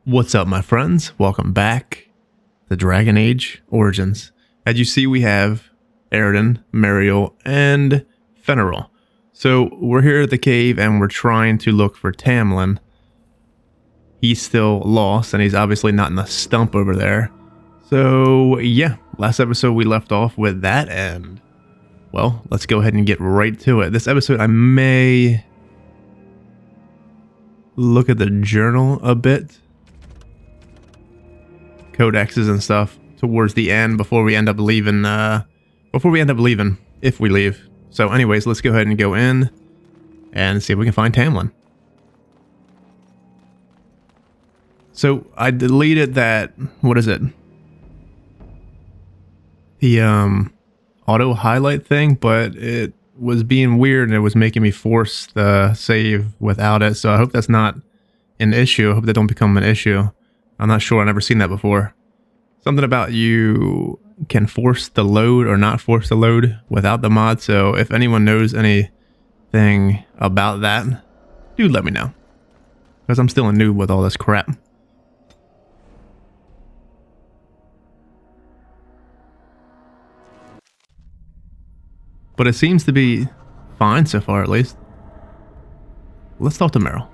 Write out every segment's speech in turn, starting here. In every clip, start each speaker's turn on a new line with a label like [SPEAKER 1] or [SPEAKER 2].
[SPEAKER 1] What's up, my friends? Welcome back to Dragon Age Origins. As you see, we have Aroden, Mahariel, and Fenriril. So we're here at the cave and we're trying to look for Tamlin. He's still lost and he's obviously not in the stump over there. So yeah, last episode we left off with that, and well, let's go ahead and get right to it. This episode I may look at the journal a bit. Codexes and stuff towards the end before we end up leaving, if we leave. So anyways, let's go ahead and go in and see if we can find Tamlin. So I deleted that, what is it? The auto highlight thing, but it was being weird and it was making me force the save without it. So I hope that's not an issue. I hope that don't become an issue. I'm not sure. I've never seen that before. Something about you can force the load or not force the load without the mod. So if anyone knows anything about that, do let me know. Because I'm still a noob with all this crap. But it seems to be fine so far, at least. Let's talk to Mahariel.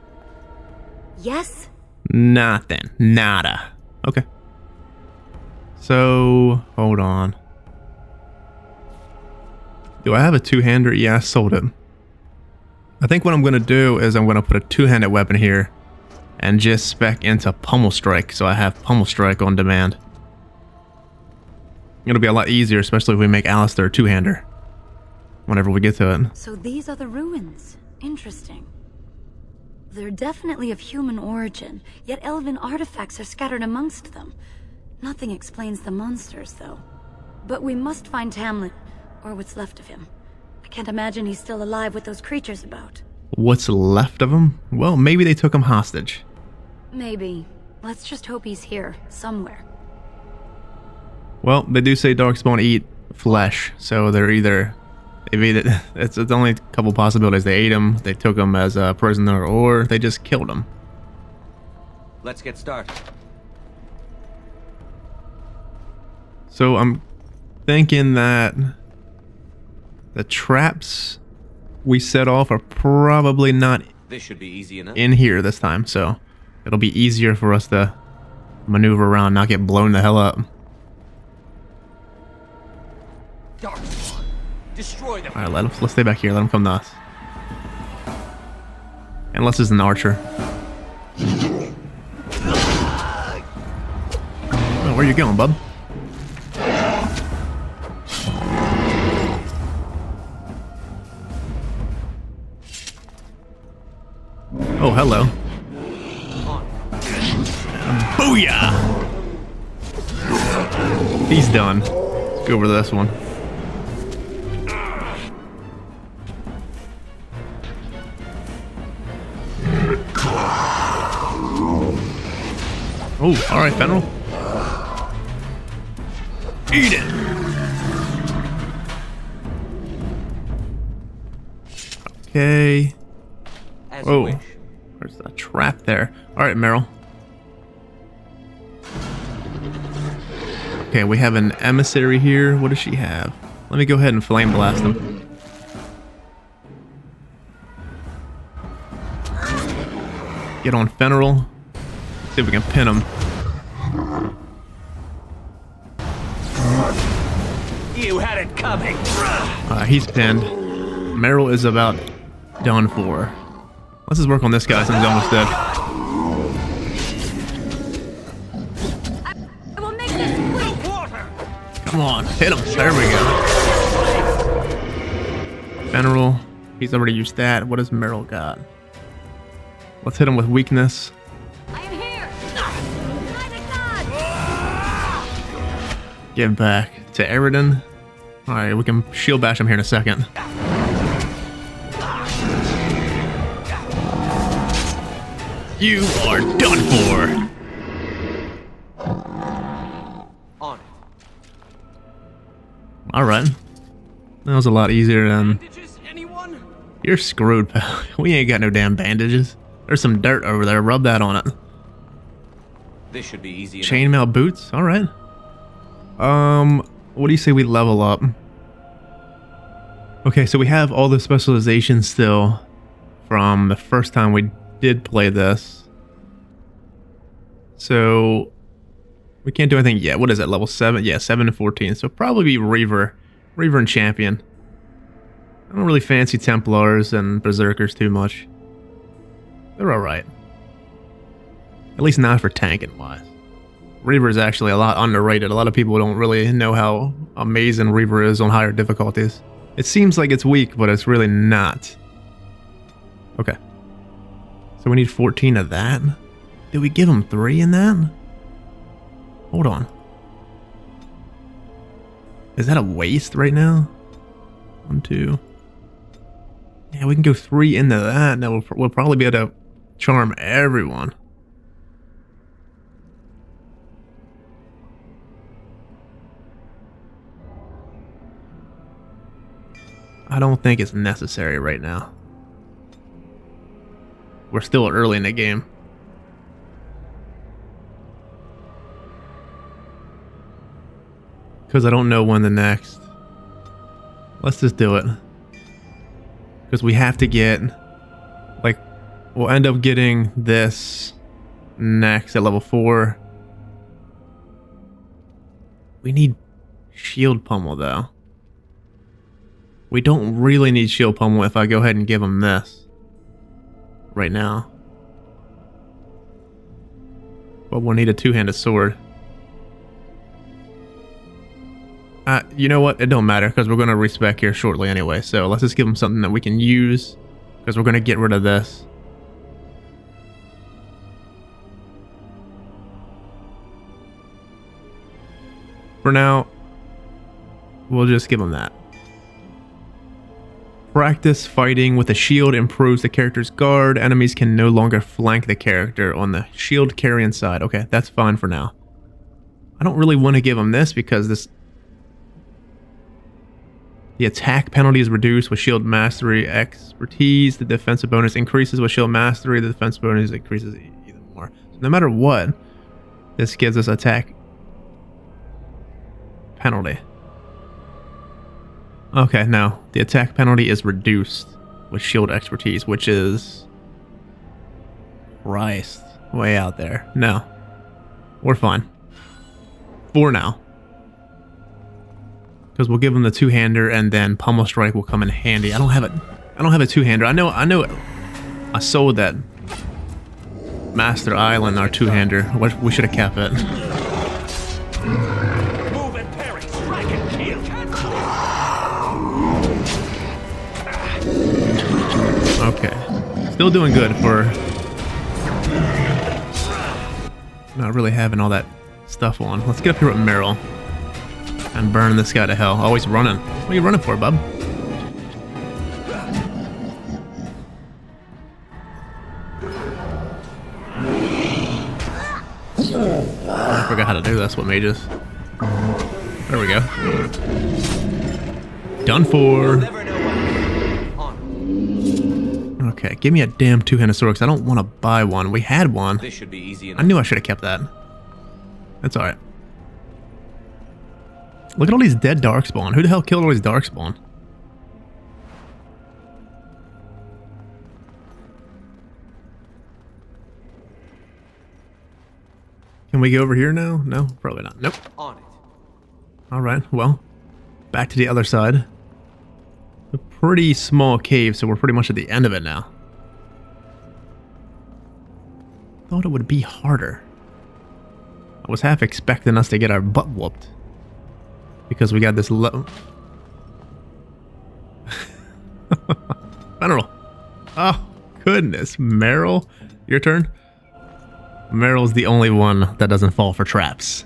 [SPEAKER 2] Yes?
[SPEAKER 1] Nothing. Nada. Okay. So, hold on. Do I have a two-hander? Yeah, I sold it. I think what I'm going to do is I'm going to put a two-handed weapon here and just spec into Pummel Strike, so I have Pummel Strike on demand. It'll be a lot easier, especially if we make Alistair a two-hander whenever we get to it.
[SPEAKER 2] So these are the ruins. Interesting. They're definitely of human origin, yet elven artifacts are scattered amongst them. Nothing explains the monsters, though. But we must find Tamlin, or what's left of him. I can't imagine he's still alive with those creatures about.
[SPEAKER 1] What's left of him? Well, maybe they took him hostage. Maybe.
[SPEAKER 2] Let's just hope he's here, somewhere.
[SPEAKER 1] Well, they do say Darkspawn eat flesh, so they're either... It's only a couple possibilities. They ate him, they took him as a prisoner, or they just killed him.
[SPEAKER 3] Let's get started.
[SPEAKER 1] So I'm thinking that the traps we set off are probably not
[SPEAKER 3] This should be easy enough.
[SPEAKER 1] in here this time, so it'll be easier for us to maneuver around, not get blown the hell up.
[SPEAKER 3] Darkspawn, destroy them.
[SPEAKER 1] Alright, let's stay back here. Let him come to us. Unless it's an archer. Oh, where you going, bub? Oh, hello. Booyah! He's done. Let's go over to this one. Oh, alright, Fenriril. Eat it! Okay.
[SPEAKER 3] As you
[SPEAKER 1] Oh,
[SPEAKER 3] wish.
[SPEAKER 1] there's a trap there. Alright, Mahariel. Okay, we have an emissary here. What does she have? Let me go ahead and flame blast him. Get on Fenriril. See if we can pin him.
[SPEAKER 3] You had it coming.
[SPEAKER 1] He's pinned. Mahariel is about done for. Let's just work on this guy since he's almost dead.
[SPEAKER 2] I will make this quick!
[SPEAKER 1] Come on, hit him. There we go. Fenriril, he's already used that. What does Mahariel got? Let's hit him with weakness.
[SPEAKER 2] I am here! By the gods!
[SPEAKER 1] Get back to Aroden. Alright, we can shield bash him here in a second. You are done for!
[SPEAKER 3] On it.
[SPEAKER 1] Alright. That was a lot easier than...
[SPEAKER 3] Bandages, anyone?
[SPEAKER 1] You're screwed, pal. We ain't got no damn bandages. There's some dirt over there. Rub that on it.
[SPEAKER 3] This should be easy enough.
[SPEAKER 1] Chainmail boots. All right. What do you say we level up? Okay, so we have all the specializations still from the first time we did play this. So we can't do anything yet. What is that? Level 7? Yeah, 7 to 14. So probably be Reaver and Champion. I don't really fancy Templars and Berserkers too much. They're alright. At least not for tanking wise. Reaver is actually a lot underrated. A lot of people don't really know how amazing Reaver is on higher difficulties. It seems like it's weak, but it's really not. Okay. So we need 14 of that. Did we give him 3 in that? Hold on. Is that a waste right now? 1, 2. Yeah, we can go 3 into that. Now we'll probably be able to charm everyone. I don't think it's necessary right now. We're still early in the game. Because I don't know when the next... Let's just do it. Because we have to get... Like, we'll end up getting this next at level 4. We need shield pummel though. We don't really need shield pummel if I go ahead and give him this. Right now. But we'll need a two-handed sword. You know what? It don't matter because we're going to respec here shortly anyway. So let's just give him something that we can use because we're going to get rid of this. For now, we'll just give him that. Practice fighting with a shield improves the character's guard. Enemies can no longer flank the character on the shield carrying side. Okay, that's fine for now. I don't really want to give him this because this... The attack penalty is reduced with shield mastery expertise. The defensive bonus increases with shield mastery. The defense bonus increases even more. So no matter what, this gives us attack penalty. Okay, no. The attack penalty is reduced with shield expertise, which is... Christ. Way out there. No. We're fine. For now. Because we'll give him the two-hander and then Pummel Strike will come in handy. I don't have a two-hander. I know I sold that Master Island, our two-hander. We should have kept it.
[SPEAKER 3] Move and parry, strike and kill.
[SPEAKER 1] Okay. Still doing good for not really having all that stuff on. Let's get up here with Meryl and burn this guy to hell. Always running. What are you running for, bub? I forgot how to do this with mages. There we go. Done for. Okay, give me a damn two-handed sword because I don't want to buy one. We had one.
[SPEAKER 3] This should be easy enough.
[SPEAKER 1] I knew I should have kept that. That's alright. Look at all these dead darkspawn. Who the hell killed all these darkspawn? Can we go over here now? No, probably not. Nope.
[SPEAKER 3] On it.
[SPEAKER 1] Alright, well, back to the other side. A pretty small cave, so we're pretty much at the end of it now. Thought it would be harder. I was half expecting us to get our butt whooped. Because we got this low... General. Oh, goodness. Meryl, your turn? Meryl's the only one that doesn't fall for traps.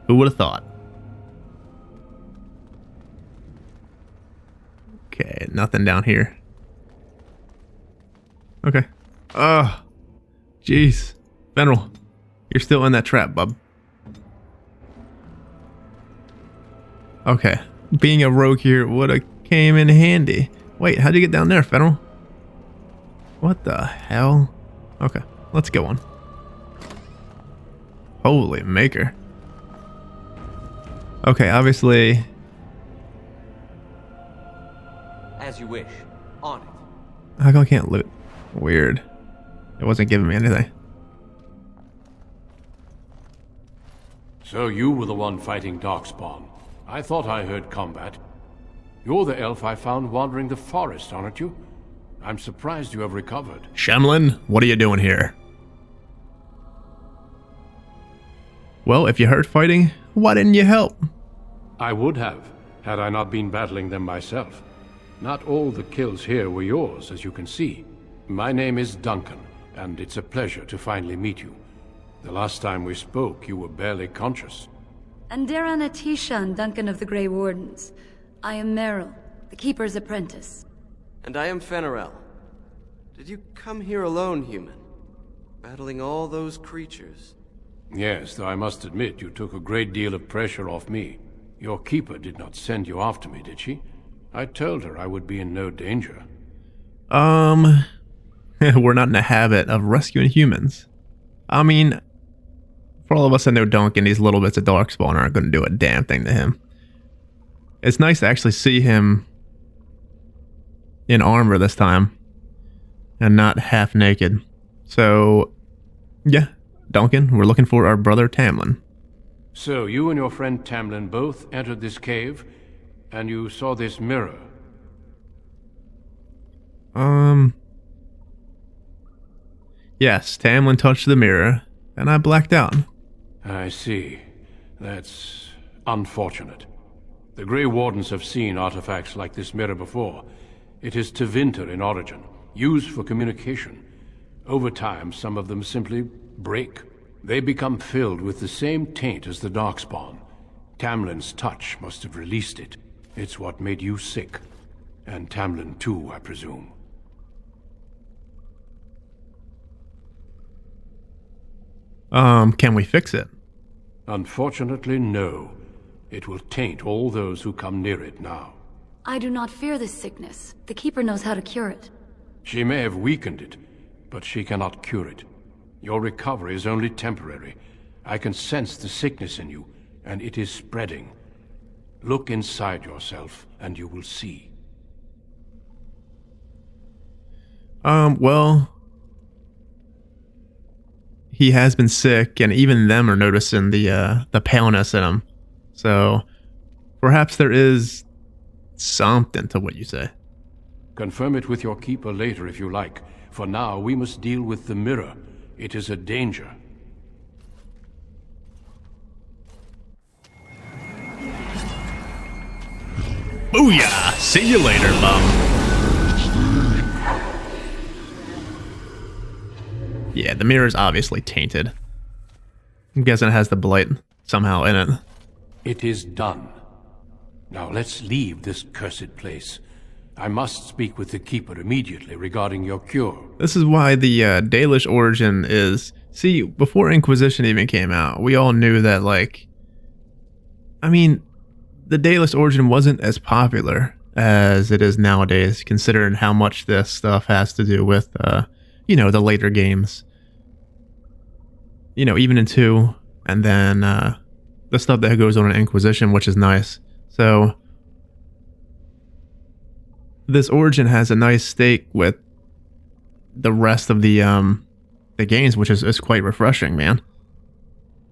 [SPEAKER 1] Who would have thought? Okay, nothing down here. Okay. Oh, jeez. General, you're still in that trap, bub. Okay. Being a rogue here would have came in handy. Wait, how'd you get down there, Federal? What the hell? Okay, let's go on. Holy maker. Okay, obviously.
[SPEAKER 3] As you wish. On it.
[SPEAKER 1] How come I can't loot? Weird. It wasn't giving me anything.
[SPEAKER 4] So you were the one fighting Darkspawn. I thought I heard combat. You're the elf I found wandering the forest, aren't you? I'm surprised you have recovered.
[SPEAKER 1] Shemlin, what are you doing here? Well, if you heard fighting, why didn't you help?
[SPEAKER 4] I would have, had I not been battling them myself. Not all the kills here were yours, as you can see. My name is Duncan, and it's a pleasure to finally meet you. The last time we spoke, you were barely conscious.
[SPEAKER 2] Andaran Atishan, Duncan of the Grey Wardens. I am Merrill, the Keeper's apprentice.
[SPEAKER 5] And I am Fenarel. Did you come here alone, human? Battling all those creatures?
[SPEAKER 4] Yes, though I must admit you took a great deal of pressure off me. Your keeper did not send you after me, did she? I told her I would be in no danger.
[SPEAKER 1] We're not in the habit of rescuing humans. I mean, for all of us that know Duncan, these little bits of Darkspawn aren't going to do a damn thing to him. It's nice to actually see him in armor this time and not half naked. So, yeah, Duncan, we're looking for our brother Tamlin.
[SPEAKER 4] So, you and your friend Tamlin both entered this cave, and you saw this mirror.
[SPEAKER 1] Yes, Tamlin touched the mirror, and I blacked out.
[SPEAKER 4] I see. That's unfortunate. The Grey Wardens have seen artifacts like this mirror before. It is Tevinter in origin, used for communication. Over time, some of them simply break. They become filled with the same taint as the Darkspawn. Tamlin's touch must have released it. It's what made you sick. And Tamlin too, I presume.
[SPEAKER 1] Can we fix it?
[SPEAKER 4] Unfortunately, no. It will taint all those who come near it now.
[SPEAKER 2] I do not fear this sickness. The Keeper knows how to cure it.
[SPEAKER 4] She may have weakened it, but she cannot cure it. Your recovery is only temporary. I can sense the sickness in you, and it is spreading. Look inside yourself, and you will see.
[SPEAKER 1] Well, he has been sick, and even them are noticing the paleness in him. So, perhaps there is something to what you say.
[SPEAKER 4] Confirm it with your keeper later if you like. For now, we must deal with the mirror. It is a danger.
[SPEAKER 1] Booyah! See you later, bum. Yeah, the mirror is obviously tainted. I'm guessing it has the blight somehow in it.
[SPEAKER 4] It is done. Now let's leave this cursed place. I must speak with the Keeper immediately regarding your cure.
[SPEAKER 1] This is why the Dalish origin is... See, before Inquisition even came out, we all knew that, like... I mean, the Dalish origin wasn't as popular as it is nowadays, considering how much this stuff has to do with, you know, the later games. You know, even in 2, and then the stuff that goes on in Inquisition, which is nice. So... this origin has a nice stake with the rest of the games, which is quite refreshing, man.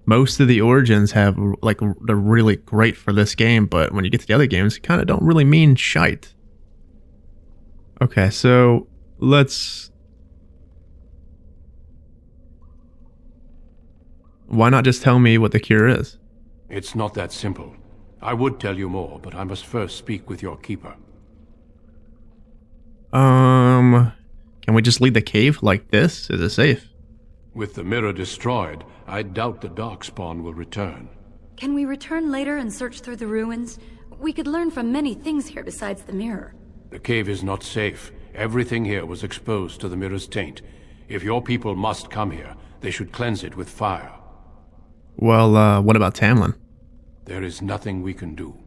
[SPEAKER 1] Most of the origins have, like, they're really great for this game, but when you get to the other games, it kind of don't really mean shite. Okay, so let's... Why not just tell me what the cure is?
[SPEAKER 4] It's not that simple. I would tell you more, but I must first speak with your Keeper.
[SPEAKER 1] Can we just leave the cave like this? Is it safe?
[SPEAKER 4] With the mirror destroyed, I doubt the Darkspawn will return.
[SPEAKER 2] Can we return later and search through the ruins? We could learn from many things here besides the mirror.
[SPEAKER 4] The cave is not safe. Everything here was exposed to the mirror's taint. If your people must come here, they should cleanse it with fire.
[SPEAKER 1] Well, what about Tamlin?
[SPEAKER 4] There is nothing we can do.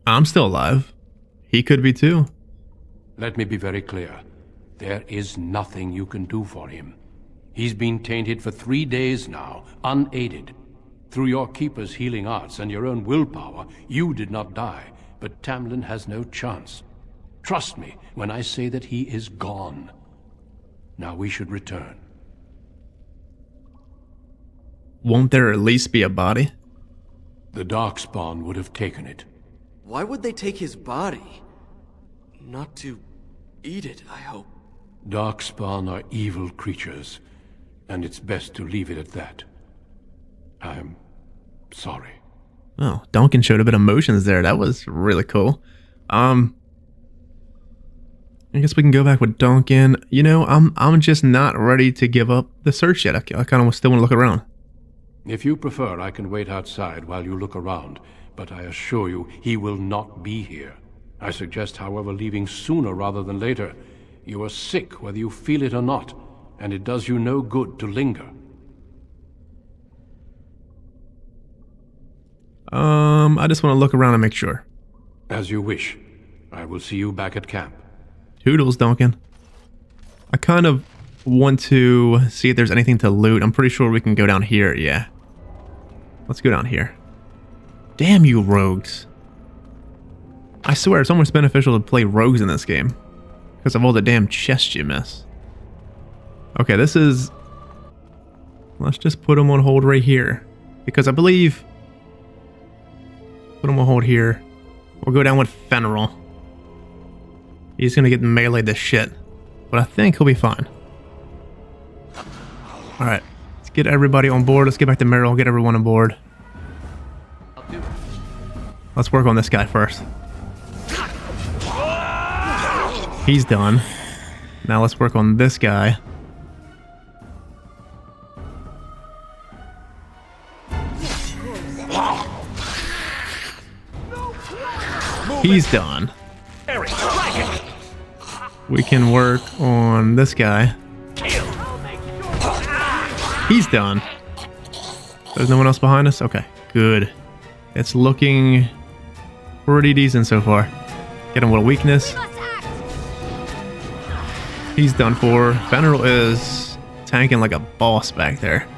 [SPEAKER 1] I'm still alive. He could be too.
[SPEAKER 4] Let me be very clear. There is nothing you can do for him. He's been tainted for 3 days now, unaided. Through your Keeper's healing arts and your own willpower, you did not die, but Tamlin has no chance. Trust me when I say that he is gone. Now we should return.
[SPEAKER 1] Won't there at least be a body?
[SPEAKER 4] The Darkspawn would have taken it.
[SPEAKER 5] Why would they take his body? Not to eat it, I hope.
[SPEAKER 4] Darkspawn are evil creatures, and it's best to leave it at that. I'm sorry.
[SPEAKER 1] Oh, Duncan showed a bit of emotions there. That was really cool. I guess we can go back with Duncan. You know, I'm just not ready to give up the search yet. I kind of still want to look around.
[SPEAKER 4] If you prefer, I can wait outside while you look around, but I assure you he will not be here. I suggest, however, leaving sooner rather than later. You are sick whether you feel it or not, and it does you no good to linger.
[SPEAKER 1] I just want to look around and make sure.
[SPEAKER 4] As you wish. I will see you back at camp.
[SPEAKER 1] Toodles, Duncan. I kind of want to see if there's anything to loot. I'm pretty sure we can go down here, yeah. Let's go down here. Damn you rogues. I swear, it's almost beneficial to play rogues in this game. Because of all the damn chests you miss. Okay, this is... Let's just put them on hold right here. Because I believe... Put them on hold here. We'll go down with Fenrir. He's gonna get meleeed to shit. But I think he'll be fine. Alright. Let's get everybody on board. Let's get back to Mahariel. Get everyone on board. Let's work on this guy first. He's done. Now let's work on this guy. He's done. We can work on this guy. He's done. There's no one else behind us? Okay, good. It's looking pretty decent so far. Get him with a weakness. He's done for. Fenrir is tanking like a boss back there.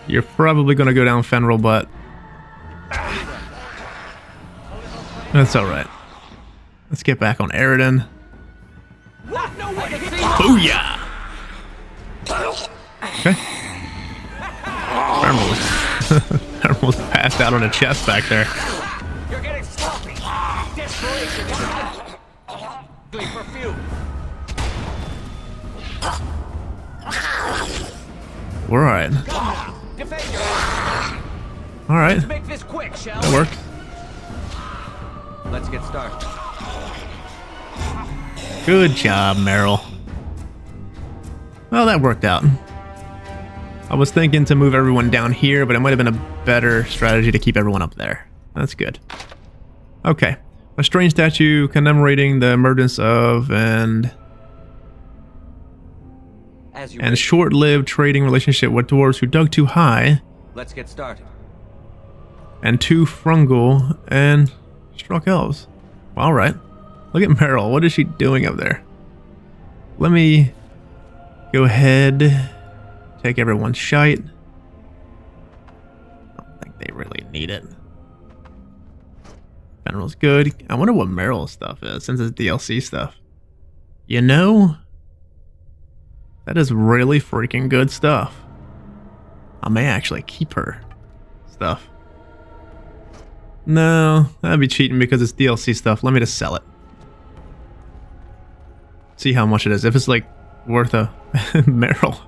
[SPEAKER 1] You're probably going to go down, Fenrir, but that's alright. Let's get back on Aroden. Booyah! Okay. Fenrir was passed out on a chest back there.
[SPEAKER 3] You're getting sloppy. Desperation. Glee perfume.
[SPEAKER 1] We're alright.
[SPEAKER 3] Defend your.
[SPEAKER 1] Alright.
[SPEAKER 3] Make this quick, shall
[SPEAKER 1] That worked.
[SPEAKER 3] Let's get started.
[SPEAKER 1] Good job, Mahariel. Well, that worked out. I was thinking to move everyone down here, but it might have been a better strategy to keep everyone up there. That's good. Okay. A strange statue commemorating the emergence of and short-lived trading relationship with dwarves who dug too high.
[SPEAKER 3] Let's get started.
[SPEAKER 1] And 2 Frungal and struck elves. All right. Look at Mahariel. What is she doing up there? Let me go ahead. Take everyone's shite. I don't think they really need it. Fenrir's good. I wonder what Mahariel's stuff is, since it's DLC stuff. You know, that is really freaking good stuff. I may actually keep her stuff. No, that'd be cheating because it's DLC stuff. Let me just sell it. See how much it is. If it's like worth a Mahariel.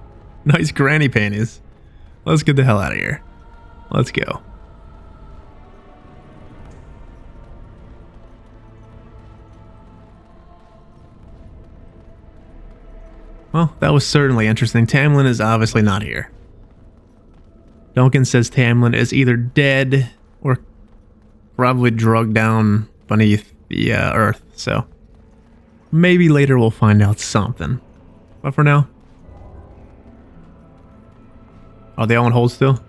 [SPEAKER 1] Nice granny panties. Let's get the hell out of here. Let's go. Well, that was certainly interesting. Tamlin is obviously not here. Duncan says Tamlin is either dead or probably drugged down beneath the earth, so maybe later we'll find out something. But for now... Are they all on hold still?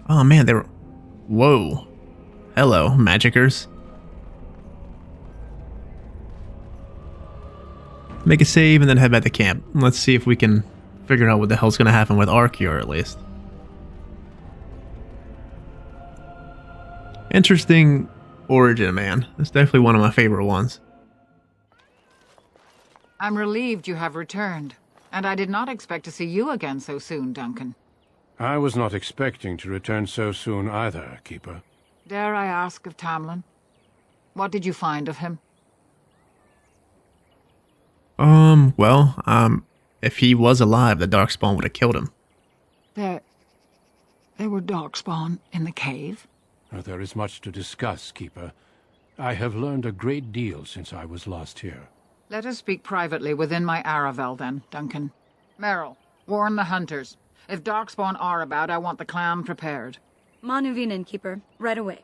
[SPEAKER 1] Oh man, they were... Whoa. Hello, magicers. Make a save and then head back to camp. Let's see if we can figure out what the hell's gonna happen with our cure, at least. Interesting origin, man. It's definitely one of my favorite ones.
[SPEAKER 6] I'm relieved you have returned, and I did not expect to see you again so soon, Duncan.
[SPEAKER 4] I was not expecting to return so soon either, Keeper.
[SPEAKER 6] Dare I ask of Tamlin? What did you find of him?
[SPEAKER 1] If he was alive, the Darkspawn would have killed him.
[SPEAKER 6] There were Darkspawn in the cave?
[SPEAKER 4] There is much to discuss, Keeper. I have learned a great deal since I was last here.
[SPEAKER 6] Let us speak privately within my Aravel, then, Duncan. Merrill, warn the hunters. If Darkspawn are about, I want the clan prepared.
[SPEAKER 2] Manuvinen, Keeper. Right away.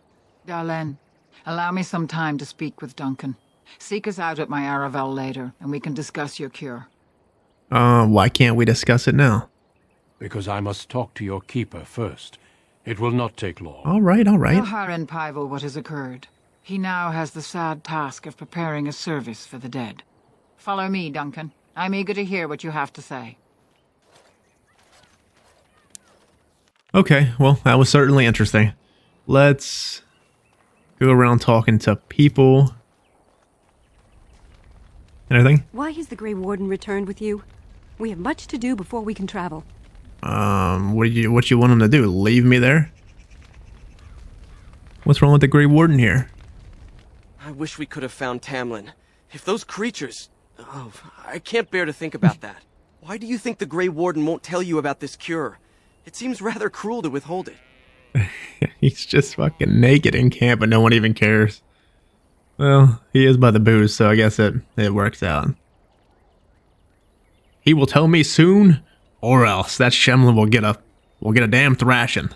[SPEAKER 6] Darlene, allow me some time to speak with Duncan. Seek us out at my Aravel later, and we can discuss your cure.
[SPEAKER 1] Why can't we discuss it now?
[SPEAKER 4] Because I must talk to your Keeper first. It will not take long.
[SPEAKER 1] All right.
[SPEAKER 6] Tell Harin Pivel what has occurred. He now has the sad task of preparing a service for the dead. Follow me, Duncan. I'm eager to hear what you have to say.
[SPEAKER 1] Okay, well, that was certainly interesting. Let's go around talking to people. Anything?
[SPEAKER 7] Why has the Grey Warden returned with you? We have much to do before we can travel.
[SPEAKER 1] What you want him to do? Leave me there? What's wrong with the Grey Warden here?
[SPEAKER 5] I wish we could have found Tamlin. If those creatures... Oh, I can't bear to think about that. Why do you think the Grey Warden won't tell you about this cure? It seems rather cruel to withhold it.
[SPEAKER 1] He's just fucking naked in camp and no one even cares. Well, he is by the booze, so I guess it works out. He will tell me soon, or else that Shemlin will get a damn thrashing.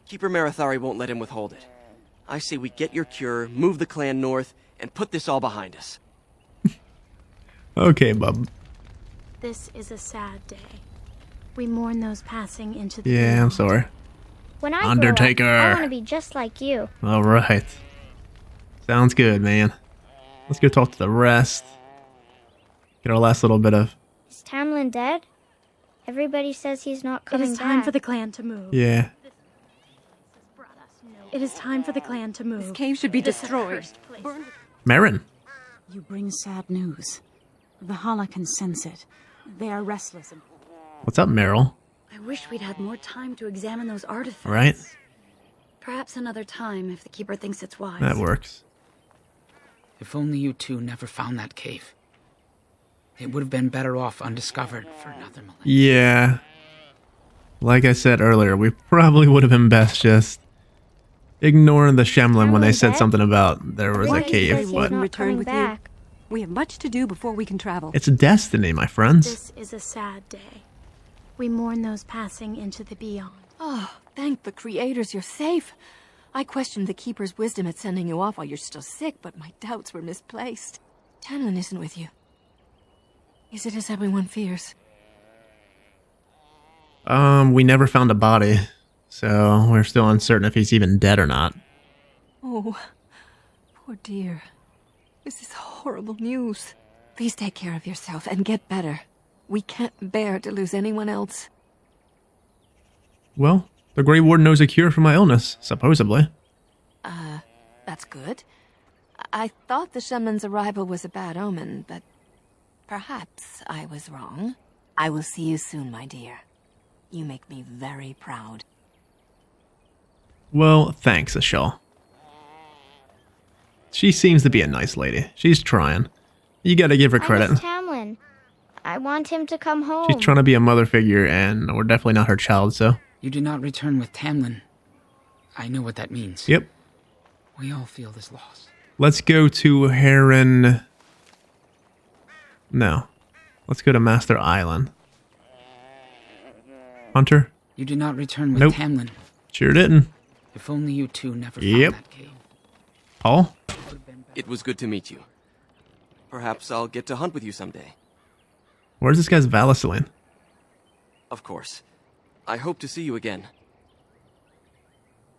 [SPEAKER 5] Keeper Marathari won't let him withhold it. I say we get your cure, move the clan north, and put this all behind us.
[SPEAKER 1] Okay, bub.
[SPEAKER 8] This is a sad day. We mourn those passing into the
[SPEAKER 1] Yeah, I'm
[SPEAKER 8] beyond.
[SPEAKER 1] sorry.
[SPEAKER 8] When I
[SPEAKER 1] Undertaker.
[SPEAKER 8] grow up, I want to be just like you.
[SPEAKER 1] All right. Sounds good, man. Let's go talk to the rest. Get our last little bit of...
[SPEAKER 8] Is Tamlin dead? Everybody says he's not
[SPEAKER 7] It
[SPEAKER 8] coming
[SPEAKER 7] is time
[SPEAKER 8] back.
[SPEAKER 7] for the clan to move.
[SPEAKER 1] Yeah.
[SPEAKER 7] It is time for the clan to move.
[SPEAKER 9] This cave should be destroyed.
[SPEAKER 1] Marin.
[SPEAKER 9] You bring sad news. The Hala can sense it. They are restless and...
[SPEAKER 1] What's up, Meryl?
[SPEAKER 2] I wish we'd had more time to examine those artifacts.
[SPEAKER 1] Right?
[SPEAKER 2] Perhaps another time if the Keeper thinks it's wise.
[SPEAKER 1] That works.
[SPEAKER 10] If only you two never found that cave. It would have been better off undiscovered for another millennium.
[SPEAKER 1] Yeah. Like I said earlier, we probably would have been best just ignoring the Shemlin when they said
[SPEAKER 8] dead?
[SPEAKER 1] something about there was a
[SPEAKER 8] Everybody says
[SPEAKER 1] cave,
[SPEAKER 8] he's
[SPEAKER 1] but
[SPEAKER 8] not
[SPEAKER 7] Return
[SPEAKER 8] coming
[SPEAKER 7] with you.
[SPEAKER 8] back.
[SPEAKER 7] We have much to do before we can travel.
[SPEAKER 1] it's destiny, my friends.
[SPEAKER 8] This is a sad day. We mourn those passing into the beyond.
[SPEAKER 7] Oh, thank the creators you're safe. I questioned the Keeper's wisdom at sending you off while you're still sick, but my doubts were misplaced. Tamlin isn't with you. Is it as everyone fears?
[SPEAKER 1] We never found a body, so we're still uncertain if he's even dead or not.
[SPEAKER 7] Oh, poor dear. This is horrible news. Please take care of yourself and get better. We can't bear to lose anyone else.
[SPEAKER 1] Well, the Grey Warden knows a cure for my illness, supposedly.
[SPEAKER 7] That's good. I thought the shaman's arrival was a bad omen, but perhaps I was wrong. I will see you soon, my dear. You make me very proud.
[SPEAKER 1] Well, thanks, Ashal. She seems to be a nice lady. She's trying. You gotta give her
[SPEAKER 8] I
[SPEAKER 1] credit.
[SPEAKER 8] miss Tamlin. I want him to come home.
[SPEAKER 1] She's trying to be a mother figure, and we're definitely not her child, so...
[SPEAKER 10] You did not return with Tamlin. I know what that means.
[SPEAKER 1] Yep.
[SPEAKER 10] We all feel this loss.
[SPEAKER 1] Let's go to Heron... No. Let's go to Master Island. Hunter?
[SPEAKER 10] You did not return with
[SPEAKER 1] Nope.
[SPEAKER 10] Tamlin.
[SPEAKER 1] Sure didn't.
[SPEAKER 10] If only you two never
[SPEAKER 1] Yep.
[SPEAKER 10] found that cave.
[SPEAKER 1] Paul?
[SPEAKER 5] It was good to meet you. Perhaps I'll get to hunt with you someday.
[SPEAKER 1] Where's this guy's Valicillin?
[SPEAKER 5] Of course. I hope to see you again.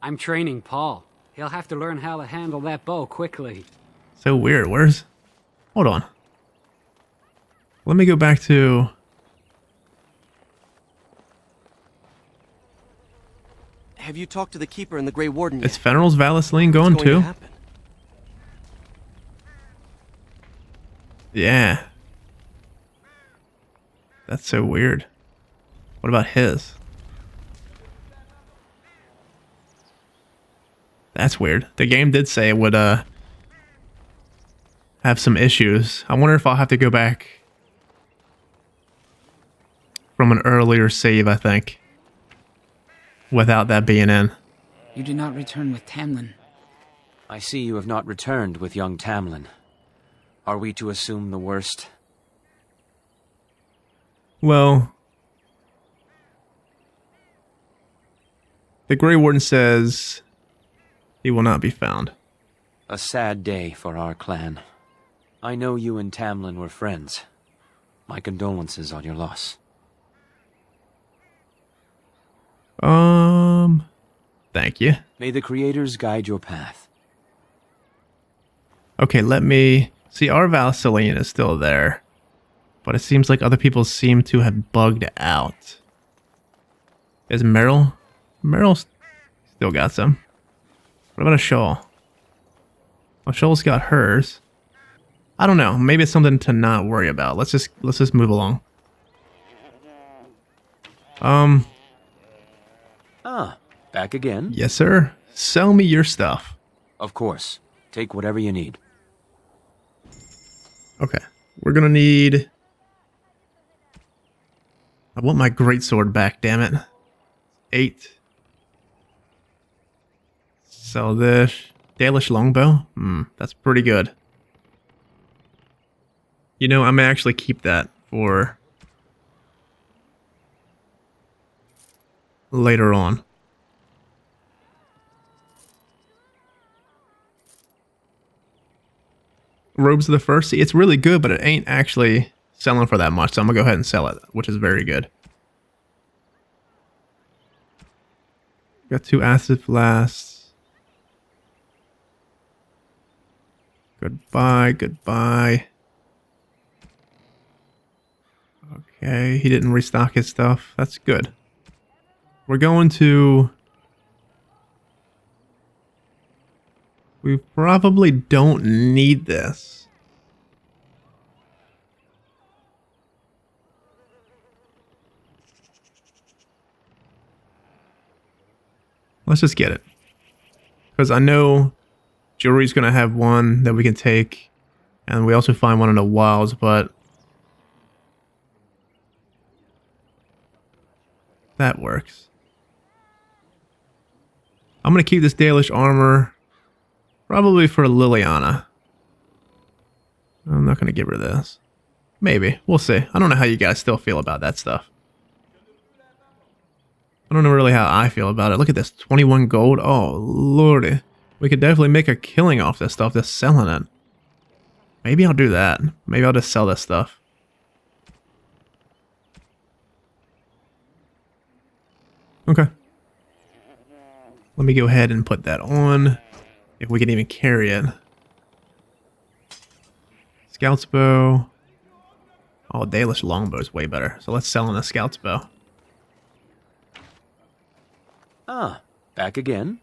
[SPEAKER 11] I'm training Paul. He'll have to learn how to handle that bow quickly.
[SPEAKER 1] So weird. Where's... Hold on. Let me go back to...
[SPEAKER 5] Have you talked to the Keeper and the Grey Warden yet?
[SPEAKER 1] Is Fenrir's Valisline going
[SPEAKER 5] What's going
[SPEAKER 1] too?
[SPEAKER 5] to happen?
[SPEAKER 1] Yeah. That's so weird. What about his? That's weird. The game did say it would have some issues. I wonder if I'll have to go back from an earlier save, I think, without that being in.
[SPEAKER 10] You did not return with Tamlin.
[SPEAKER 12] I see you have not returned with young Tamlin. Are we to assume the worst?
[SPEAKER 1] Well, the Grey Warden says he will not be found.
[SPEAKER 12] A sad day for our clan. I know you and Tamlin were friends. My condolences on your loss.
[SPEAKER 1] Thank you.
[SPEAKER 12] May the creators guide your path.
[SPEAKER 1] Okay, let me see. Our Valisline is still there, but it seems like other people seem to have bugged out. Is Meryl? Meryl's still got some. What about a shawl? Well, Shoal's got hers. I don't know. Maybe it's something to not worry about. Let's just move along.
[SPEAKER 12] Back again?
[SPEAKER 1] Yes, sir. Sell me your stuff.
[SPEAKER 12] Of course. Take whatever you need.
[SPEAKER 1] Okay. We're gonna need... I want my greatsword back, damn it. 8. Sell this. Dalish longbow? That's pretty good. You know, I may actually keep that for later on. Robes of the First. See, it's really good, but it ain't actually selling for that much, so I'm gonna go ahead and sell it, which is very good. Got 2 acid flasks. Goodbye, goodbye. Okay, he didn't restock his stuff. That's good. We're going to... We probably don't need this. Let's just get it. Because I know Jewelry's going to have one that we can take. And we also find one in the wilds, but... that works. I'm going to keep this Dalish armor... probably for Liliana. I'm not going to get rid of this. Maybe. We'll see. I don't know how you guys still feel about that stuff. I don't know really how I feel about it. Look at this. 21 gold. Oh, lordy. We could definitely make a killing off this stuff just selling it. Maybe I'll do that. Maybe I'll just sell this stuff. Okay. Let me go ahead and put that on. If we can even carry it. Scout's bow. Oh, Dalish longbow is way better. So let's sell on a Scout's bow.
[SPEAKER 12] Back again?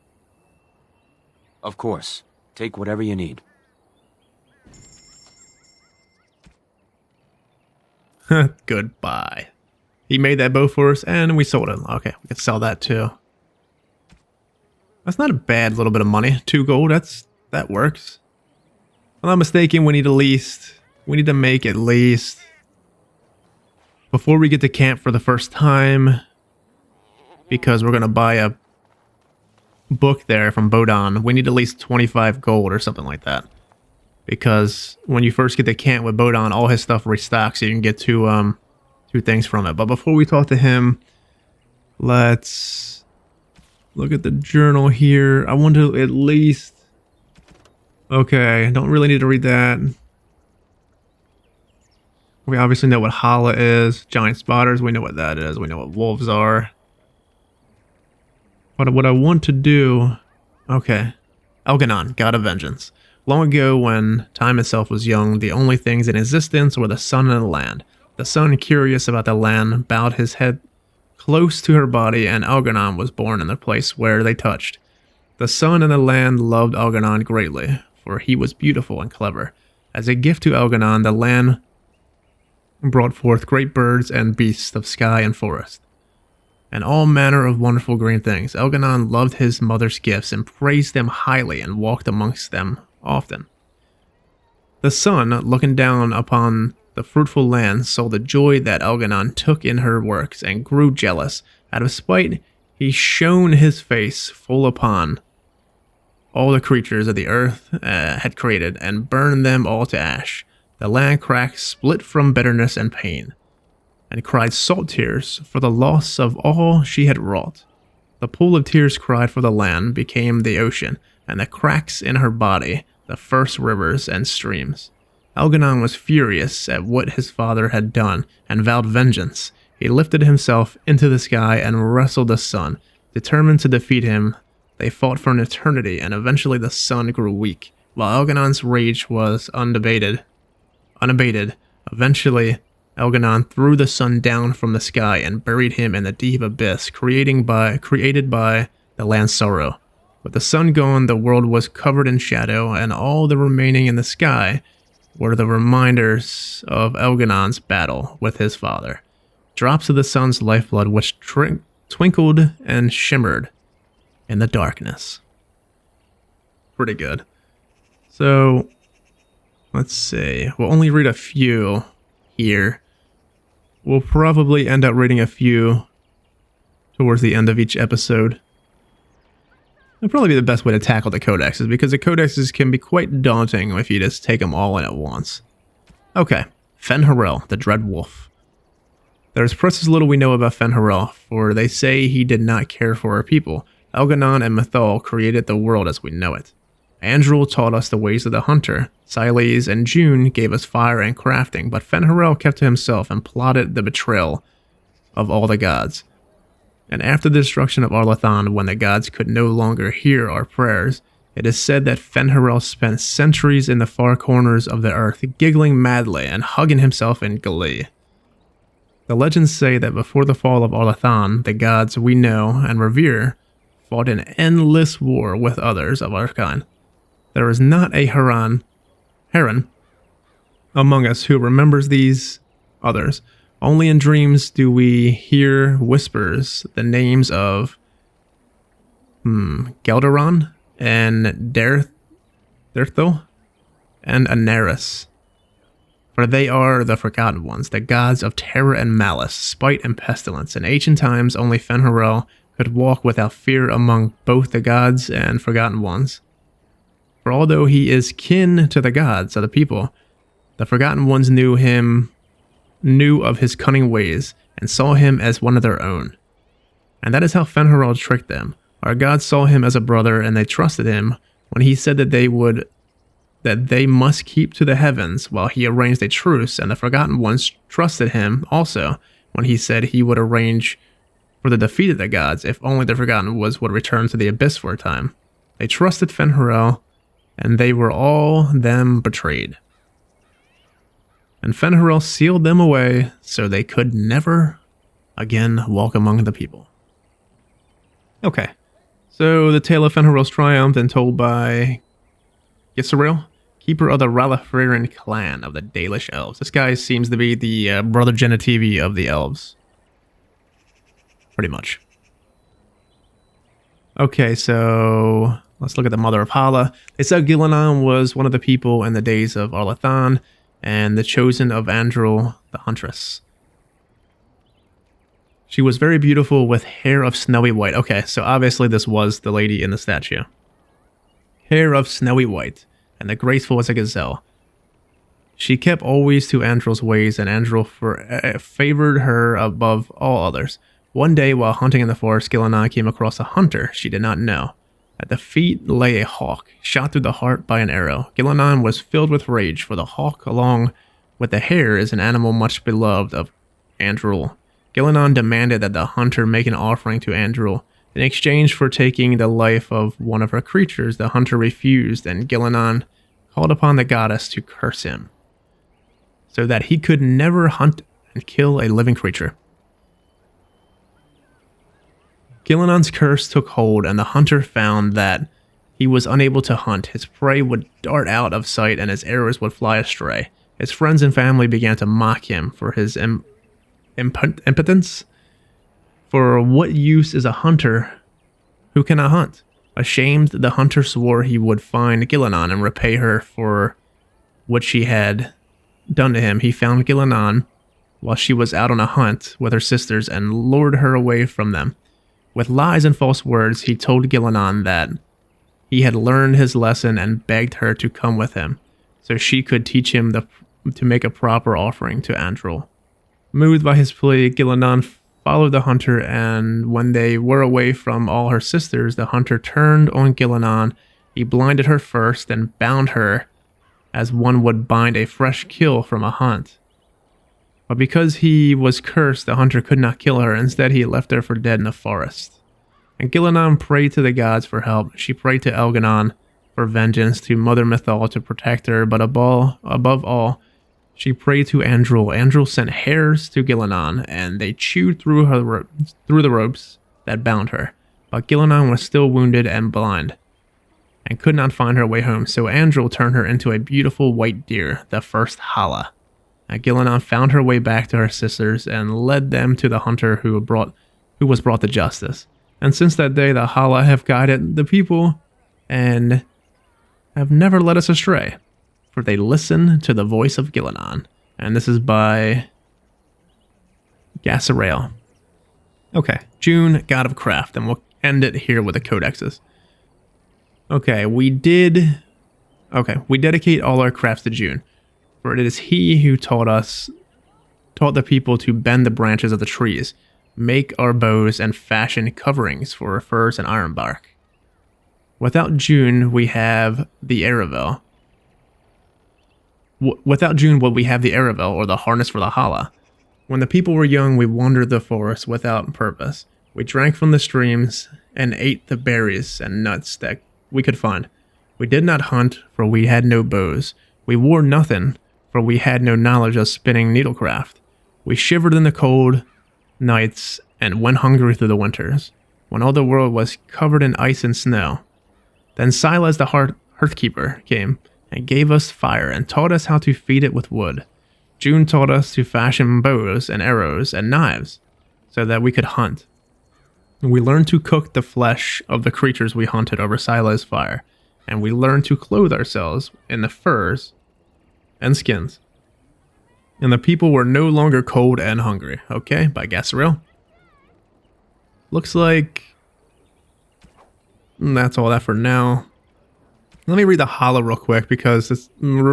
[SPEAKER 12] Of course. Take whatever you need.
[SPEAKER 1] Goodbye. He made that bow for us and we sold it. Okay, we can sell that too. That's not a bad little bit of money. 2 gold, that works. If I'm not mistaken, we need to make at least, before we get to camp for the first time, because we're going to buy a book there from Bodon, we need at least 25 gold or something like that. Because when you first get to camp with Bodon, all his stuff restocks, so you can get two things from it. But before we talk to him, let's look at the journal here. I want to at least... Okay, don't really need to read that. We obviously know what Hala is. Giant spotters, we know what that is. We know what wolves are. But what I want to do... Okay. Elganon, god of vengeance. Long ago, when time itself was young, the only things in existence were the sun and the land. The sun, curious about the land, bowed his head close to her body, and Algernon was born in the place where they touched. The sun and the land loved Algernon greatly, for he was beautiful and clever. As a gift to Algernon, the land brought forth great birds and beasts of sky and forest, and all manner of wonderful green things. Algernon loved his mother's gifts and praised them highly and walked amongst them often. The sun, looking down upon the fruitful land, saw the joy that Algernon took in her works and grew jealous. Out of spite, he shone his face full upon all the creatures of the earth had created and burned them all to ash. The land cracked, split from bitterness and pain, and cried salt tears for the loss of all she had wrought. The pool of tears cried for the land became the ocean, and the cracks in her body the first rivers and streams. Algernon was furious at what his father had done and vowed vengeance. He lifted himself into the sky and wrestled the sun. Determined to defeat him, they fought for an eternity, and eventually the sun grew weak. While Algernon's rage was unabated, eventually Algernon threw the sun down from the sky and buried him in the deep abyss created by the land's sorrow. With the sun gone, the world was covered in shadow, and all the remaining in the sky were the reminders of Algernon's battle with his father. Drops of the sun's lifeblood which twinkled and shimmered in the darkness. Pretty good. So, let's see. We'll only read a few here. We'll probably end up reading a few towards the end of each episode. It'll probably be the best way to tackle the codexes, because the codexes can be quite daunting if you just take them all in at once. Okay, Fen'Harel, the Dread Wolf. There's precious little we know about Fen'Harel, for they say he did not care for our people. Algernon and Mythal created the world as we know it. Andril taught us the ways of the hunter. Siles and June gave us fire and crafting, but Fen'Harel kept to himself and plotted the betrayal of all the gods. And after the destruction of Arlathan, when the gods could no longer hear our prayers, it is said that Fen'Harel spent centuries in the far corners of the earth, giggling madly and hugging himself in glee. The legends say that before the fall of Arlathan, the gods we know and revere fought an endless war with others of our kind. There is not a Heron among us who remembers these others. Only in dreams do we hear whispers the names of Gelderon and Derthil and Anaris. For they are the Forgotten Ones, the gods of terror and malice, spite and pestilence. In ancient times, only Fen'Harel could walk without fear among both the gods and Forgotten Ones. For although he is kin to the gods of the people, the Forgotten Ones knew of his cunning ways and saw him as one of their own. And that is how Fen'Harel tricked them. Our gods saw him as a brother, and they trusted him when he said that they must keep to the heavens while he arranged a truce, and the Forgotten Ones trusted him also when he said he would arrange for the defeat of the gods if only the Forgotten Ones would return to the abyss for a time. They trusted Fen'Harel, and they were all them betrayed. And Fen'Harel sealed them away so they could never again walk among the people. Okay, so the tale of Fen'Harel's triumph and told by Gisrael, keeper of the Ralaphriran clan of the Dalish elves. This guy seems to be the brother Genitivi of the elves. Pretty much. Okay, so let's look at the mother of Hala. They said Gillinan was one of the people in the days of Arlathan, and the chosen of Andril, the huntress. She was very beautiful with hair of snowy white. Okay, so obviously this was the lady in the statue. Hair of snowy white, and the graceful as a gazelle. She kept always to Andril's ways, and Andril favored her above all others. One day, while hunting in the forest, Gillinan came across a hunter she did not know. At the feet lay a hawk, shot through the heart by an arrow. Gillinan was filled with rage, for the hawk, along with the hare, is an animal much beloved of Andril. Gillinan demanded that the hunter make an offering to Andril. In exchange for taking the life of one of her creatures, the hunter refused, and Gillinan called upon the goddess to curse him, so that he could never hunt and kill a living creature. Gillenon's curse took hold, and the hunter found that he was unable to hunt. His prey would dart out of sight, and his arrows would fly astray. His friends and family began to mock him for his impotence. For what use is a hunter who cannot hunt? Ashamed, the hunter swore he would find Gillenon and repay her for what she had done to him. He found Gillenon while she was out on a hunt with her sisters and lured her away from them. With lies and false words, he told Gillenon that he had learned his lesson and begged her to come with him so she could teach him to make a proper offering to Andril. Moved by his plea, Gillenon followed the hunter, and when they were away from all her sisters, the hunter turned on Gillenon. He blinded her first and bound her as one would bind a fresh kill from a hunt. But because he was cursed, the hunter could not kill her. Instead, he left her for dead in the forest. And Gillenon prayed to the gods for help. She prayed to Elganon for vengeance, to Mother Mythal to protect her, but above all, she prayed to Andril. Andril sent hares to Gillenon, and they chewed through the ropes that bound her. But Gillenon was still wounded and blind, and could not find her way home, so Andril turned her into a beautiful white deer, the first Hala. And Gillenon found her way back to her sisters, and led them to the hunter who was brought to justice. And since that day, the Hala have guided the people, and have never led us astray, for they listen to the voice of Gillenon. And this is by Gasarael. Okay, June, God of Craft, and we'll end it here with the codexes. Okay, we dedicate all our crafts to June, for it is he who taught the people to bend the branches of the trees, make our bows, and fashion coverings for our furs and ironbark. Without June, we have the Aravel. Without June, would we have the Aravel, or the harness for the Hala? When the people were young, we wandered the forest without purpose. We drank from the streams and ate the berries and nuts that we could find. We did not hunt, for we had no bows. We wore nothing, for we had no knowledge of spinning needlecraft. We shivered in the cold nights and went hungry through the winters, when all the world was covered in ice and snow. Then Silas the Hearthkeeper came and gave us fire and taught us how to feed it with wood. June taught us to fashion bows and arrows and knives so that we could hunt. We learned to cook the flesh of the creatures we hunted over Silas' fire, and we learned to clothe ourselves in the furs and skins. And the people were no longer cold and hungry. Okay, by Gasaril. Looks like that's all that for now. Let me read the Hala real quick, because it's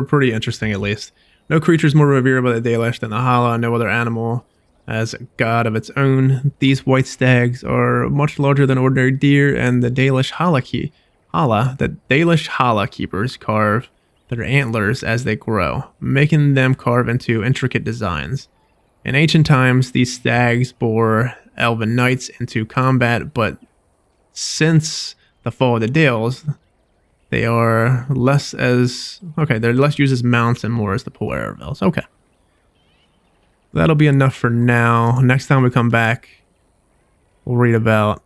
[SPEAKER 1] pretty interesting at least. No creature is more revered by the Dalish than the Hala, and no other animal as a god of its own. These white stags are much larger than ordinary deer, and the Dalish Hala keepers carve their antlers as they grow, making them carve into intricate designs. In ancient times, these stags bore elven knights into combat, but since the fall of the Dales, they are they're less used as mounts and more as the pull Aravels. Okay. That'll be enough for now. Next time we come back, we'll read about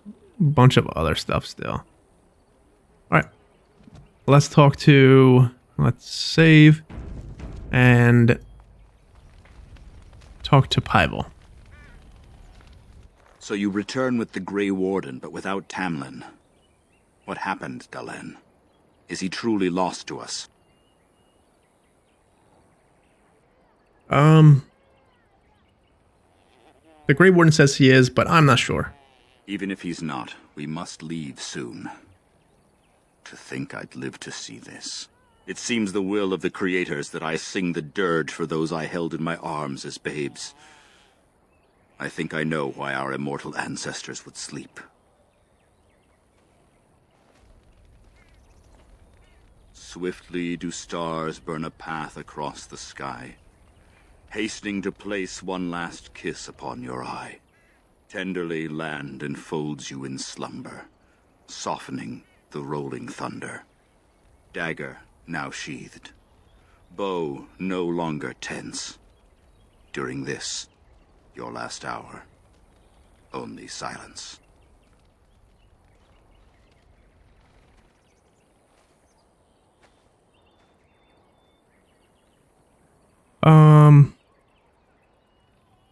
[SPEAKER 1] a bunch of other stuff still. Alright. Let's save and talk to Pyvel.
[SPEAKER 13] So you return with the Grey Warden, but without Tamlin. What happened, Dalen? Is he truly lost to us?
[SPEAKER 1] The Grey Warden says he is, but I'm not sure.
[SPEAKER 13] Even if he's not, we must leave soon. To think I'd live to see this. It seems the will of the creators that I sing the dirge for those I held in my arms as babes. I think I know why our immortal ancestors would sleep. Swiftly do stars burn a path across the sky, hastening to place one last kiss upon your eye. Tenderly land enfolds you in slumber, softening the rolling thunder. Dagger now sheathed, bow no longer tense. During this, your last hour, only silence.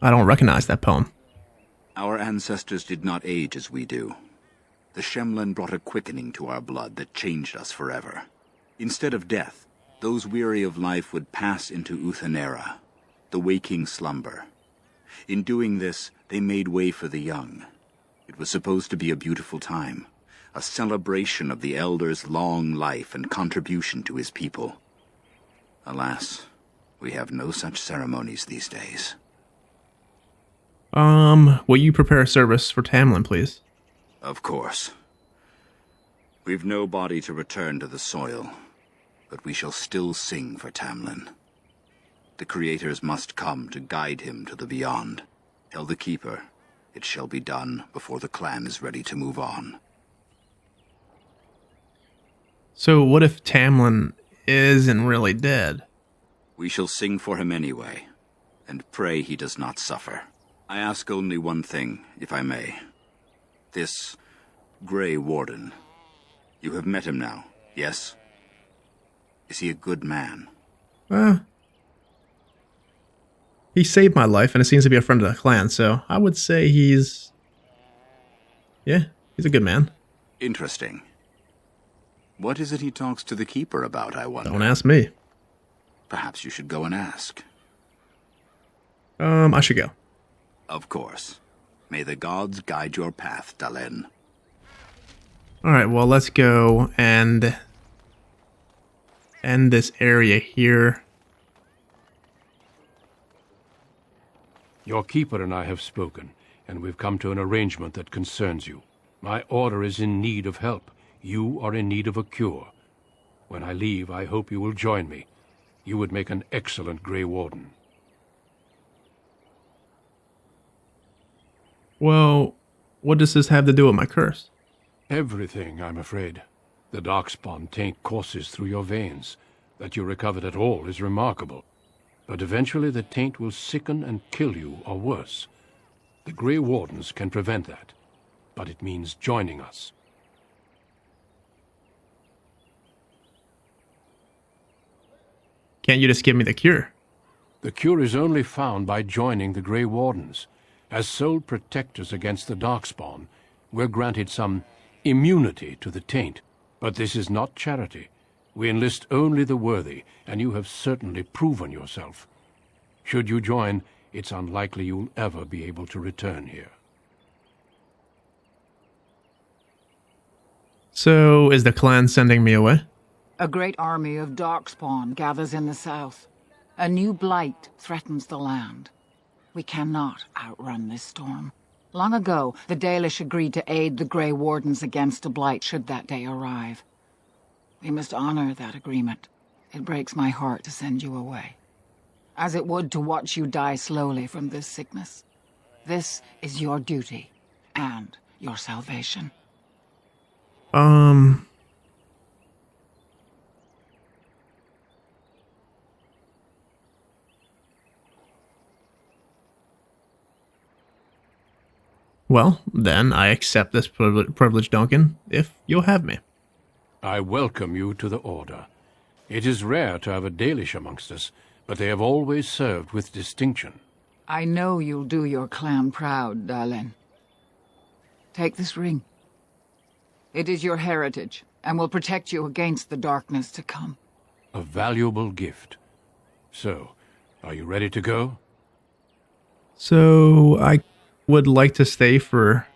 [SPEAKER 1] I don't recognize that poem.
[SPEAKER 13] Our ancestors did not age as we do. The Shemlen brought a quickening to our blood that changed us forever. Instead of death, those weary of life would pass into Uthanera, the waking slumber. In doing this, they made way for the young. It was supposed to be a beautiful time, a celebration of the Elder's long life and contribution to his people. Alas, we have no such ceremonies these days.
[SPEAKER 1] Will you prepare a service for Tamlin, please?
[SPEAKER 13] Of course. We've no body to return to the soil, but we shall still sing for Tamlin. The creators must come to guide him to the beyond. Tell the Keeper, it shall be done before the clan is ready to move on.
[SPEAKER 1] So what if Tamlin isn't really dead?
[SPEAKER 13] We shall sing for him anyway, and pray he does not suffer. I ask only one thing, if I may. This Grey Warden. You have met him now, yes? Is he a good man?
[SPEAKER 1] He saved my life, and it seems to be a friend of the clan, so I would say he's a good man.
[SPEAKER 13] Interesting. What is it he talks to the Keeper about, I wonder?
[SPEAKER 1] Don't ask me.
[SPEAKER 13] Perhaps you should go and ask.
[SPEAKER 1] I should go.
[SPEAKER 13] Of course. May the gods guide your path, Dalen.
[SPEAKER 1] Alright, well, let's go and end this area here.
[SPEAKER 4] Your Keeper and I have spoken, and we've come to an arrangement that concerns you. My order is in need of help. You are in need of a cure. When I leave, I hope you will join me. You would make an excellent Grey Warden.
[SPEAKER 1] Well, what does this have to do with my curse?
[SPEAKER 4] Everything, I'm afraid. The darkspawn taint courses through your veins. That you recovered at all is remarkable. But eventually the taint will sicken and kill you, or worse. The Grey Wardens can prevent that, but it means joining us.
[SPEAKER 1] Can't you just give me the cure?
[SPEAKER 4] The cure is only found by joining the Grey Wardens. As sole protectors against the darkspawn, we're granted some immunity to the taint. But this is not charity. We enlist only the worthy, and you have certainly proven yourself. Should you join, it's unlikely you'll ever be able to return here.
[SPEAKER 1] So, is the clan sending me away?
[SPEAKER 6] A great army of darkspawn gathers in the south. A new blight threatens the land. We cannot outrun this storm. Long ago, the Dalish agreed to aid the Grey Wardens against a blight should that day arrive. We must honor that agreement. It breaks my heart to send you away, as it would to watch you die slowly from this sickness. This is your duty, and your salvation.
[SPEAKER 1] Well, then I accept this privilege, Duncan, if you'll have me.
[SPEAKER 4] I welcome you to the Order. It is rare to have a Dalish amongst us, but they have always served with distinction.
[SPEAKER 6] I know you'll do your clan proud, Dalen. Take this ring. It is your heritage, and will protect you against the darkness to come.
[SPEAKER 4] A valuable gift. So, are you ready to go?
[SPEAKER 1] So, I would like to stay for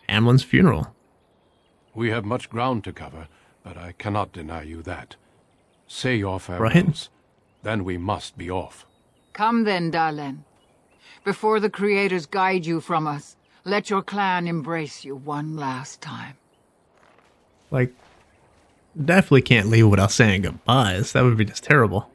[SPEAKER 1] Tamlin's funeral.
[SPEAKER 4] We have much ground to cover, but I cannot deny you that. Say your farewells.
[SPEAKER 1] Right.
[SPEAKER 4] Then we must be off.
[SPEAKER 6] Come then, Dalen. Before the creators guide you from us, let your clan embrace you one last time.
[SPEAKER 1] Like, definitely can't leave without saying goodbyes. That would be just terrible.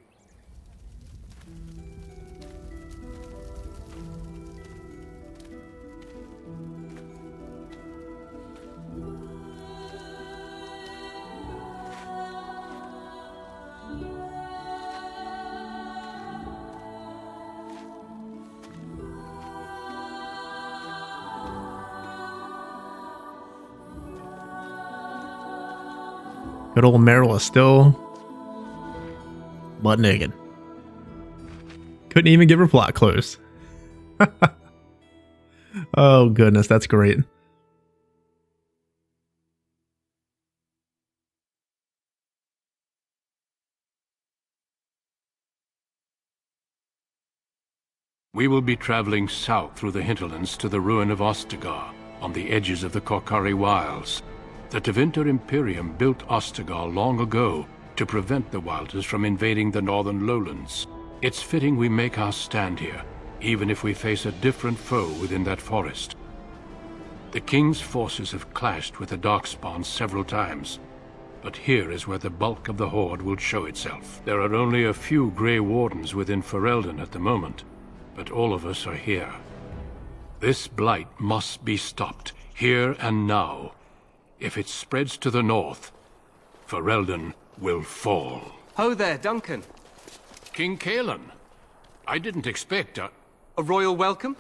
[SPEAKER 1] Good old Mariel is still butt naked. Couldn't even get her plot closed. Oh goodness, that's great.
[SPEAKER 4] We will be traveling south through the hinterlands to the ruin of Ostagar, on the edges of the Korkari Wilds. The Tevinter Imperium built Ostagar long ago to prevent the Wilders from invading the northern lowlands. It's fitting we make our stand here, even if we face a different foe within that forest. The King's forces have clashed with the Darkspawn several times, but here is where the bulk of the Horde will show itself. There are only a few Grey Wardens within Ferelden at the moment, but all of us are here. This blight must be stopped, here and now. If it spreads to the north, Ferelden will fall.
[SPEAKER 5] Ho there, Duncan.
[SPEAKER 4] King Kaelan. I didn't expect a
[SPEAKER 5] royal welcome?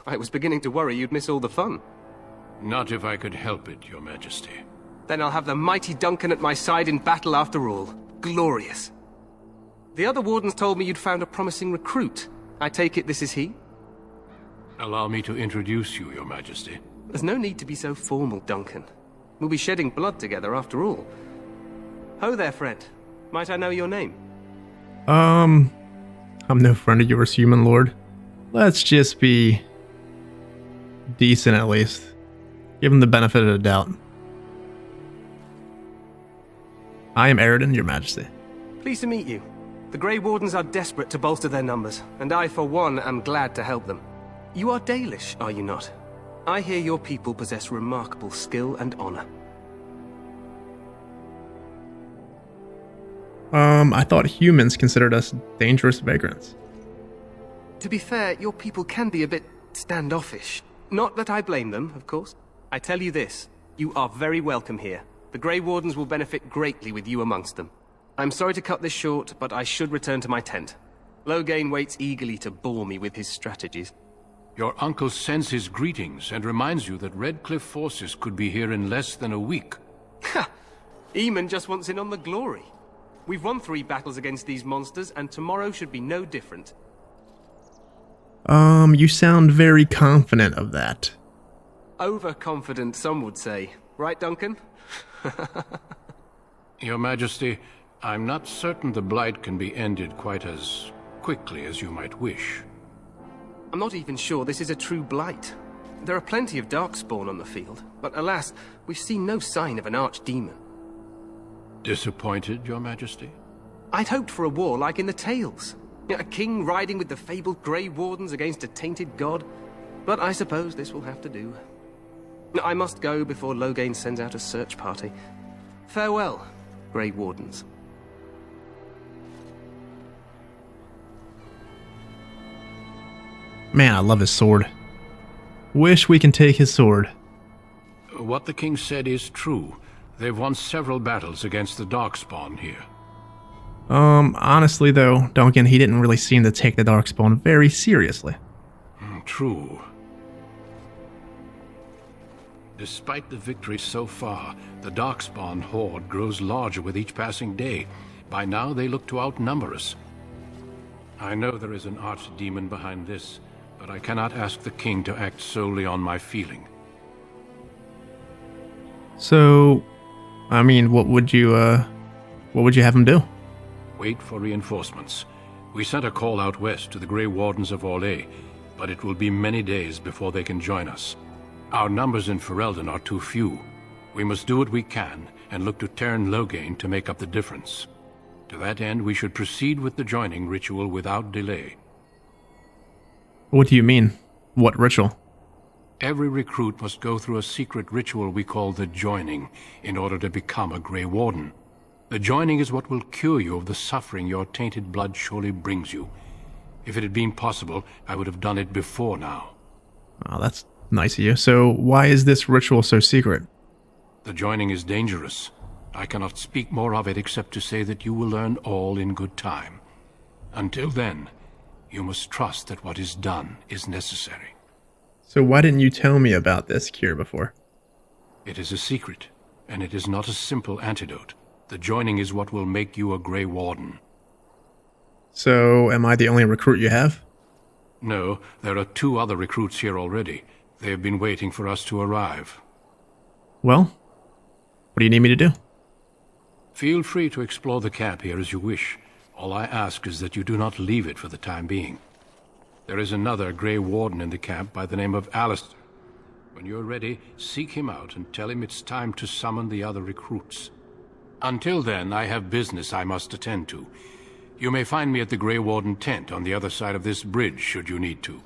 [SPEAKER 5] I was beginning to worry you'd miss all the fun.
[SPEAKER 4] Not if I could help it, Your Majesty.
[SPEAKER 5] Then I'll have the mighty Duncan at my side in battle after all. Glorious. The other wardens told me you'd found a promising recruit. I take it this is he?
[SPEAKER 4] Allow me to introduce you, Your Majesty.
[SPEAKER 5] There's no need to be so formal, Duncan. We'll be shedding blood together after all. Ho there, friend. Might I know your name?
[SPEAKER 1] I'm no friend of yours, human lord. Let's just be decent at least. Give him the benefit of the doubt. I am Aroden, Your Majesty.
[SPEAKER 5] Pleased to meet you. The Grey Wardens are desperate to bolster their numbers, and I, for one, am glad to help them. You are Dalish, are you not? I hear your people possess remarkable skill and honor.
[SPEAKER 1] I thought humans considered us dangerous vagrants.
[SPEAKER 5] To be fair, your people can be a bit standoffish. Not that I blame them, of course. I tell you this, you are very welcome here. The Grey Wardens will benefit greatly with you amongst them. I'm sorry to cut this short, but I should return to my tent. Loghain waits eagerly to bore me with his strategies.
[SPEAKER 4] Your uncle sends his greetings and reminds you that Redcliffe forces could be here in less than a week.
[SPEAKER 5] Ha! Eamon just wants in on the glory. We've won 3 battles against these monsters, and tomorrow should be no different.
[SPEAKER 1] You sound very confident of that.
[SPEAKER 5] Overconfident, some would say. Right, Duncan?
[SPEAKER 4] Your Majesty, I'm not certain the Blight can be ended quite as quickly as you might wish.
[SPEAKER 5] I'm not even sure this is a true Blight. There are plenty of Darkspawn on the field, but alas, we've seen no sign of an archdemon.
[SPEAKER 4] Disappointed, Your Majesty?
[SPEAKER 5] I'd hoped for a war like in the tales. A king riding with the fabled Grey Wardens against a tainted god. But I suppose this will have to do. I must go before Loghain sends out a search party. Farewell, Grey Wardens.
[SPEAKER 1] Man, I love his sword. Wish we can take his sword.
[SPEAKER 4] What the king said is true. They've won several battles against the Darkspawn here.
[SPEAKER 1] Honestly though, Duncan, he didn't really seem to take the Darkspawn very seriously.
[SPEAKER 4] True. Despite the victories so far, the Darkspawn horde grows larger with each passing day. By now, they look to outnumber us. I know there is an archdemon behind this, but I cannot ask the king to act solely on my feeling.
[SPEAKER 1] So, I mean, what would you have him do?
[SPEAKER 4] Wait for reinforcements. We sent a call out west to the Grey Wardens of Orlais, but it will be many days before they can join us. Our numbers in Ferelden are too few. We must do what we can and look to Teyrn Loghain to make up the difference. To that end, we should proceed with the joining ritual without delay.
[SPEAKER 1] What do you mean? What ritual?
[SPEAKER 4] Every recruit must go through a secret ritual we call the joining in order to become a Grey Warden. The joining is what will cure you of the suffering your tainted blood surely brings you. If it had been possible, I would have done it before now.
[SPEAKER 1] Oh, that's nice of you. So why is this ritual so secret?
[SPEAKER 4] The joining is dangerous. I cannot speak more of it except to say that you will learn all in good time. Until then, you must trust that what is done is necessary.
[SPEAKER 1] So why didn't you tell me about this cure before?
[SPEAKER 4] It is a secret, and it is not a simple antidote. The joining is what will make you a Grey Warden.
[SPEAKER 1] So, am I the only recruit you have?
[SPEAKER 4] No, there are 2 other recruits here already. They have been waiting for us to arrive.
[SPEAKER 1] Well, what do you need me to do?
[SPEAKER 4] Feel free to explore the camp here as you wish. All I ask is that you do not leave it for the time being. There is another Grey Warden in the camp by the name of Alistair. When you're ready, seek him out and tell him it's time to summon the other recruits. Until then, I have business I must attend to. You may find me at the Grey Warden tent on the other side of this bridge, should you need to.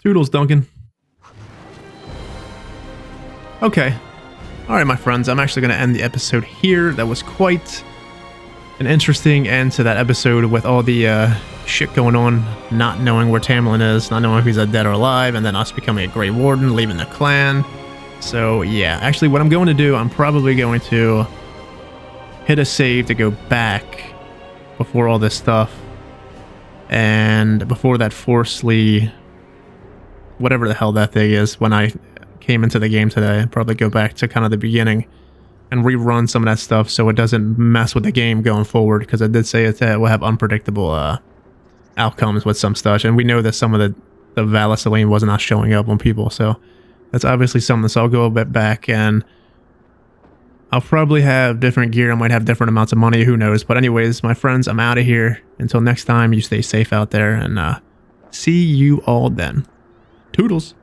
[SPEAKER 1] Toodles, Duncan. Okay. Alright, my friends, I'm actually going to end the episode here. That was quite an interesting end to that episode with all the shit going on, not knowing where Tamlin is, not knowing if he's dead or alive, and then us becoming a Grey Warden, leaving the clan. So, yeah. Actually, what I'm going to do, I'm probably going to hit a save to go back before all this stuff. And before that forcefully, whatever the hell that thing is, when I came into the game today, I'd probably go back to kind of the beginning and rerun some of that stuff so it doesn't mess with the game going forward, because I did say it will have unpredictable outcomes with some stuff, and we know that some of the Valasaline was not showing up on people, so that's obviously something. So I'll go a bit back, and I'll probably have different gear. I might have different amounts of money, who knows. But anyways, my friends, I'm out of here. Until next time, you stay safe out there, and see you all then. Toodles.